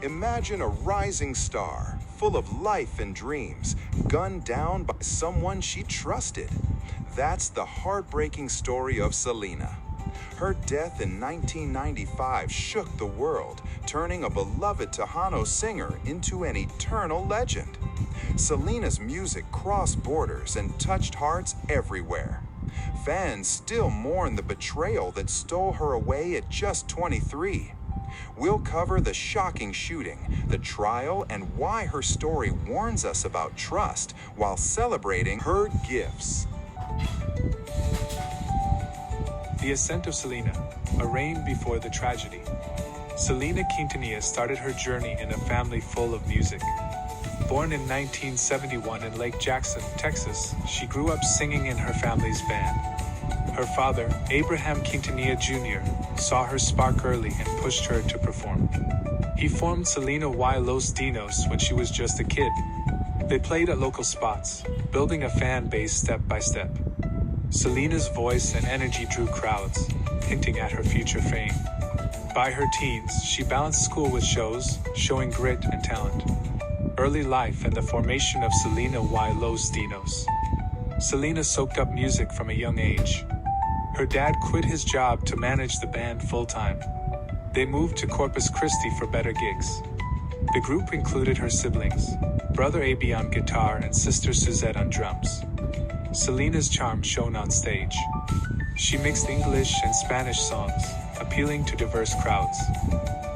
Imagine a rising star, full of life and dreams, gunned down by someone she trusted. That's the heartbreaking story of Selena. Her death in 1995 shook the world, turning a beloved Tejano singer into an eternal legend. Selena's music crossed borders and touched hearts everywhere. Fans still mourn the betrayal that stole her away at just 23. We'll cover the shocking shooting, the trial, and why her story warns us about trust while celebrating her gifts. The ascent of Selena, a reign before the tragedy. Selena Quintanilla started her journey in a family full of music. Born in 1971 in Lake Jackson, Texas, she grew up singing in her family's band. Her father, Abraham Quintanilla Jr., saw her spark early and pushed her to perform. He formed Selena y Los Dinos when she was just a kid. They played at local spots, building a fan base step by step. Selena's voice and energy drew crowds, hinting at her future fame. By her teens, she balanced school with shows, showing grit and talent. Early life and the formation of Selena y Los Dinos. Selena soaked up music from a young age. Her dad quit his job to manage the band full-time. They moved to Corpus Christi for better gigs. The group included her siblings, brother Aby on guitar and sister Suzette on drums. Selena's charm shone on stage. She mixed English and Spanish songs, appealing to diverse crowds.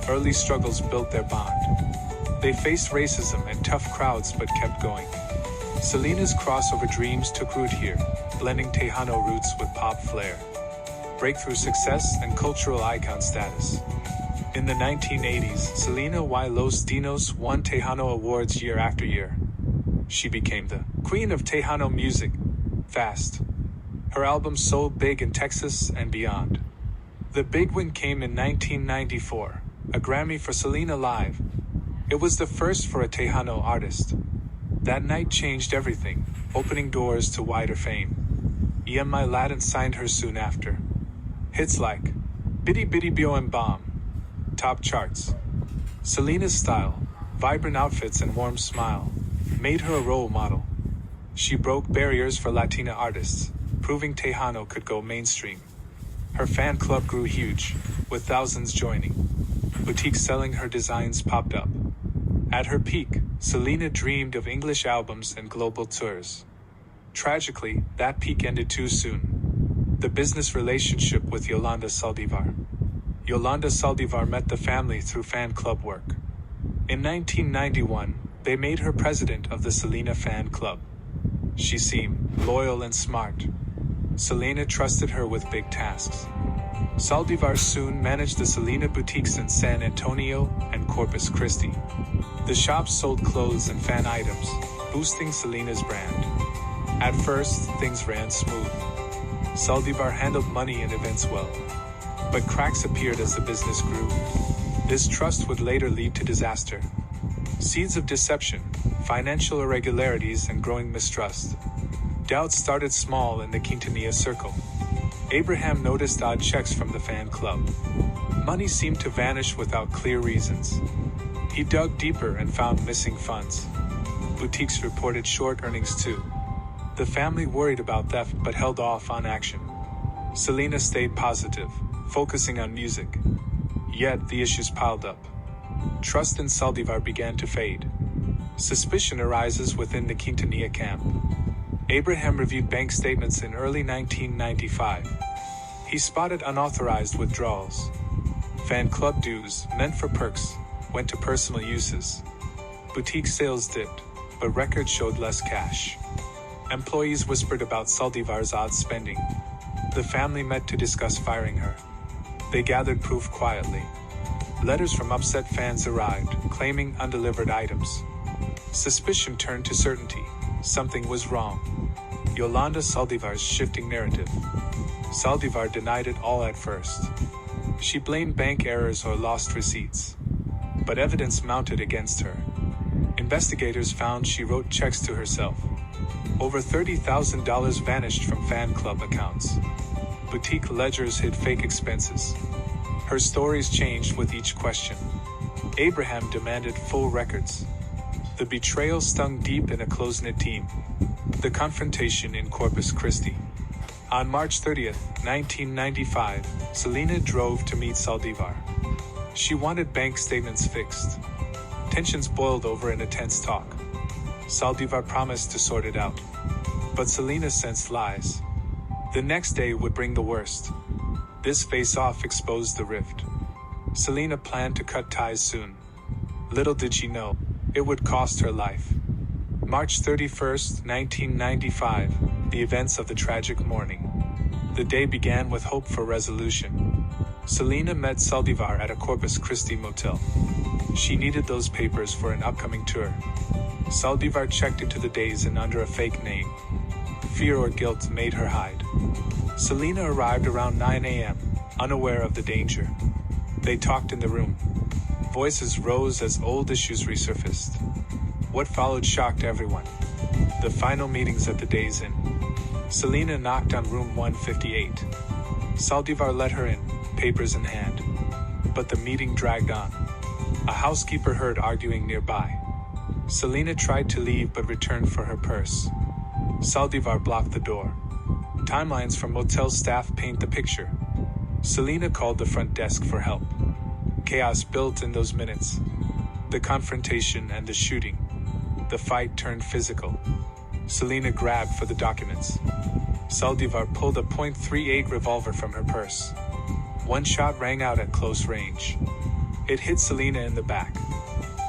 Early struggles built their bond. They faced racism and tough crowds but kept going. Selena's crossover dreams took root here, blending Tejano roots with pop flair. Breakthrough success and cultural icon status. In the 1980s, Selena y Los Dinos won Tejano awards year after year. She became the queen of Tejano music, fast. Her albums sold big in Texas and beyond. The big win came in 1994, a Grammy for Selena Live. It was the first for a Tejano artist. That night changed everything, opening doors to wider fame. EMI Latin signed her soon after. Hits like Bitty Bitty Bio and Bomb top charts. Selena's style, vibrant outfits and warm smile, made her a role model. She broke barriers for Latina artists, proving Tejano could go mainstream. Her fan club grew huge, with thousands joining. Boutiques selling her designs popped up. At her peak, Selena dreamed of English albums and global tours. Tragically, that peak ended too soon. The business relationship with Yolanda Saldivar. Yolanda Saldivar met the family through fan club work. In 1991, they made her president of the Selena fan club. She seemed loyal and smart. Selena trusted her with big tasks. Saldivar soon managed the Selena boutiques in San Antonio and Corpus Christi. The shops sold clothes and fan items, boosting Selena's brand. At first, things ran smooth. Saldivar handled money and events well. But cracks appeared as the business grew. This trust would later lead to disaster. Seeds of deception, financial irregularities, and growing mistrust. Doubts started small in the Quintanilla circle. Abraham noticed odd checks from the fan club. Money seemed to vanish without clear reasons. He dug deeper and found missing funds. Boutiques reported short earnings too. The family worried about theft but held off on action. Selena stayed positive, focusing on music. Yet the issues piled up. Trust in Saldivar began to fade. Suspicion arises within the Quintanilla camp. Abraham reviewed bank statements in early 1995. He spotted unauthorized withdrawals. Fan club dues, meant for perks, went to personal uses. Boutique sales dipped, but records showed less cash. Employees whispered about Saldivar's odd spending. The family met to discuss firing her. They gathered proof quietly. Letters from upset fans arrived, claiming undelivered items. Suspicion turned to certainty. Something was wrong. Yolanda Saldivar's shifting narrative. Saldivar denied it all at first. She blamed bank errors or lost receipts. But evidence mounted against her. Investigators found she wrote checks to herself. Over $30,000 vanished from fan club accounts. Boutique ledgers hid fake expenses. Her stories changed with each question. Abraham demanded full records. The betrayal stung deep in a close-knit team. The confrontation in Corpus Christi. On March 30th, 1995, Selena drove to meet Saldivar. She wanted bank statements fixed. Tensions boiled over in a tense talk. Saldivar promised to sort it out. But Selena sensed lies. The next day would bring the worst. This face-off exposed the rift. Selena planned to cut ties soon. Little did she know, it would cost her life. March 31st, 1995, the events of the tragic morning. The day began with hope for resolution. Selena met Saldivar at a Corpus Christi motel. She needed those papers for an upcoming tour. Saldivar checked into the days and under a fake name. Fear or guilt made her hide. Selena arrived around 9 a.m., unaware of the danger. They talked in the room. Voices rose as old issues resurfaced. What followed shocked everyone. The final meetings at the Days Inn. Selena knocked on room 158. Saldivar let her in, papers in hand. But the meeting dragged on. A housekeeper heard arguing nearby. Selena tried to leave but returned for her purse. Saldivar blocked the door. Timelines from motel staff paint the picture. Selena called the front desk for help. Chaos built in those minutes. The confrontation and the shooting. The fight turned physical. Selena grabbed for the documents. Saldivar pulled a .38 revolver from her purse. One shot rang out at close range. It hit Selena in the back.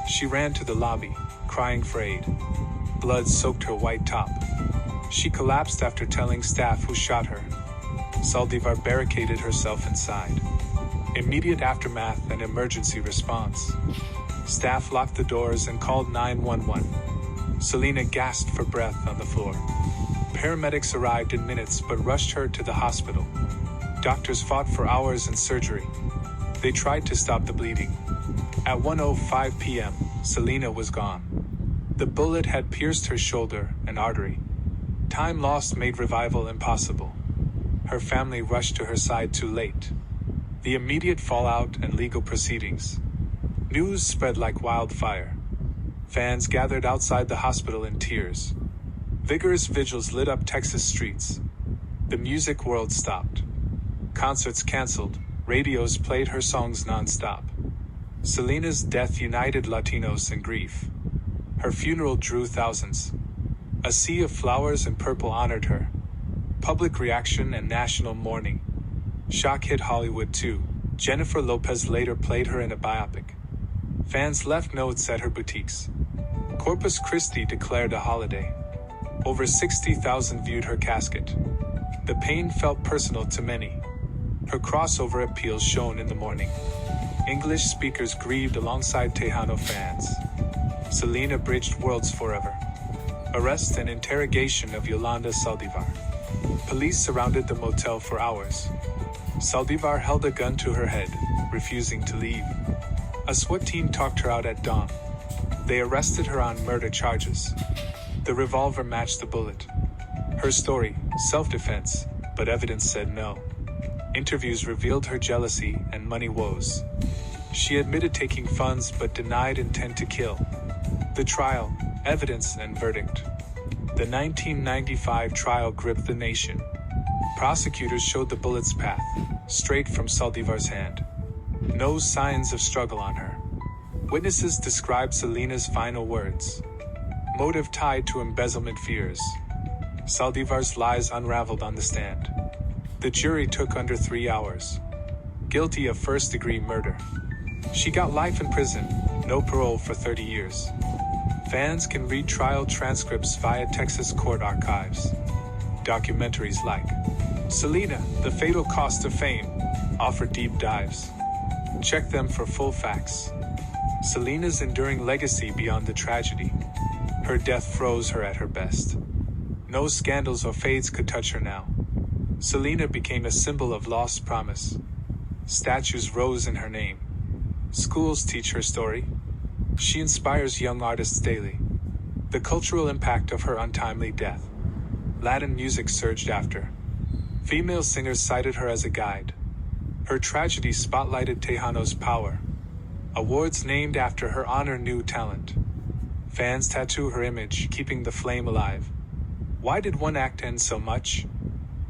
She ran to the lobby, crying for aid. Blood soaked her white top. She collapsed after telling staff who shot her. Saldivar barricaded herself inside. Immediate aftermath and emergency response. Staff locked the doors and called 911. Selena gasped for breath on the floor. Paramedics arrived in minutes but rushed her to the hospital. Doctors fought for hours in surgery. They tried to stop the bleeding. At 1:05 p.m., Selena was gone. The bullet had pierced her shoulder and artery. Time lost made revival impossible. Her family rushed to her side too late. The immediate fallout and legal proceedings. News spread like wildfire. Fans gathered outside the hospital in tears. Vigorous vigils lit up Texas streets. The music world stopped. Concerts canceled. Radios played her songs non-stop. Selena's death united Latinos in grief. Her funeral drew thousands. A sea of flowers and purple honored her. Public reaction and national mourning. Shock hit Hollywood too. Jennifer Lopez later played her in a biopic. Fans left notes at her boutiques. Corpus Christi declared a holiday. Over 60,000 viewed her casket. The pain felt personal to many. Her crossover appeals shone in the morning. English speakers grieved alongside Tejano fans. Selena bridged worlds forever. Arrest and interrogation of Yolanda Saldivar. Police surrounded the motel for hours. Saldivar held a gun to her head, refusing to leave. A SWAT team talked her out at dawn. They arrested her on murder charges. The revolver matched the bullet. Her story, self-defense, but evidence said no. Interviews revealed her jealousy and money woes. She admitted taking funds but denied intent to kill. The trial, evidence, and verdict. The 1995 trial gripped the nation. Prosecutors showed the bullet's path, straight from Saldivar's hand. No signs of struggle on her. Witnesses described Selena's final words. Motive tied to embezzlement fears. Saldivar's lies unraveled on the stand. The jury took under 3 hours. Guilty of first-degree murder. She got life in prison, no parole for 30 years. Fans can read trial transcripts via Texas court archives. Documentaries like Selena, The Fatal Cost of Fame offer deep dives. Check them for full facts. Selena's enduring legacy beyond the tragedy. Her death froze her at her best. No scandals or fades could touch her now. Selena became a symbol of lost promise. Statues rose in her name. Schools teach her story. She inspires young artists daily. The cultural impact of her untimely death. Latin music surged after. Female singers cited her as a guide. Her tragedy spotlighted Tejano's power. Awards named after her honor new talent. Fans tattoo her image, keeping the flame alive. Why did one act end so much?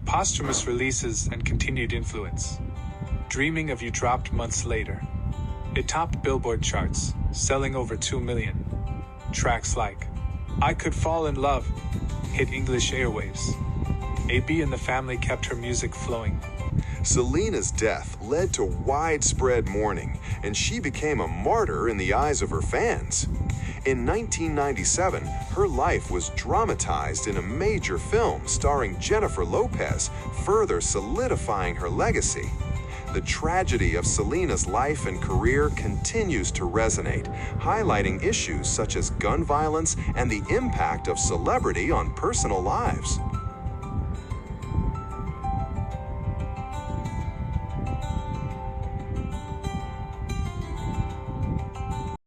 Posthumous releases and continued influence. Dreaming of You dropped months later. It topped Billboard charts, selling over 2 million. Tracks like I Could Fall in Love hit English airwaves. AB and the family kept her music flowing. Selena's death led to widespread mourning, and she became a martyr in the eyes of her fans. In 1997, her life was dramatized in a major film starring Jennifer Lopez, further solidifying her legacy. The tragedy of Selena's life and career continues to resonate, highlighting issues such as gun violence and the impact of celebrity on personal lives.